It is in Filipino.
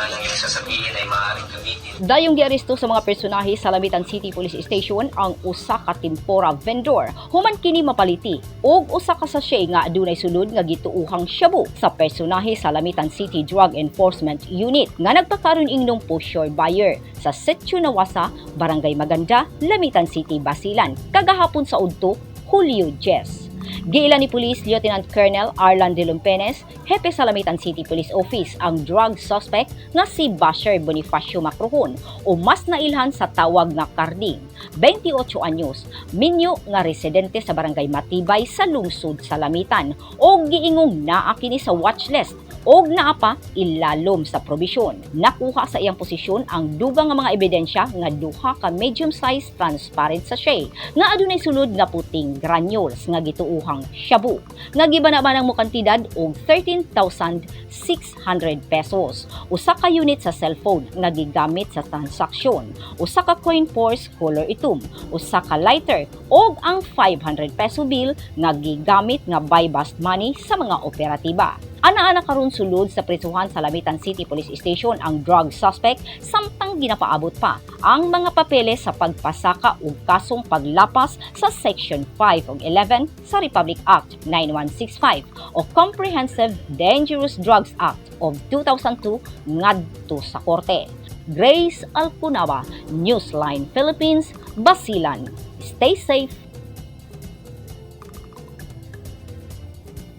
man ang iyong sasabihin ay maaaring gamitin. Dayong giaresto sa mga personahe sa Lamitan City Police Station ang usa ka tempura vendor. Human kini mapaliti og usa ka sachet nga adunay sulod nga gituuhang shabu sa personahe sa Lamitan City Drug Enforcement Unit nga nagpakaron ingnog pusher buyer sa Sitio Nawasa, Barangay Maganda, Lamitan City, Basilan, kagahapon sa udto, Hulyo 10. Giila ni Police Lieutenant Colonel Arlan de Lumpenes, hepe sa Lamitan City Police Office, ang drug suspect nga si Basher Bonifacio Macrohon o mas nailhan sa tawag nga Karding, 28 anyos, minyo nga residente sa Barangay Matibay sa lungsod sa Lamitan o giingong naa kini sa watchlist og naa pa ilalom sa probisyon. Nakuha sa iyang posisyon ang dugang nga mga ebidensya nga duha ka medium-sized transparent sachet nga adunay sulod nga puting granules nga gituuhang shabu nga gibana-banang mo kantidad og 13,600 pesos, usa ka unit sa cellphone nga gigamit sa transaksyon, usa ka coin purse color itim, usa ka lighter og ang 500 peso bill nga gigamit nga buy bust money sa mga operatiba. Ana-ana karon sulod sa prisuhan sa Lamitan City Police Station ang drug suspect samtang ginapaabot pa ang mga papeles sa pagpasaka ug kasong paglapas sa Section 5 ug 11 sa Republic Act 9165 o Comprehensive Dangerous Drugs Act of 2002 ngadto sa korte. Grace Alpunawa, Newsline Philippines, Basilan. Stay safe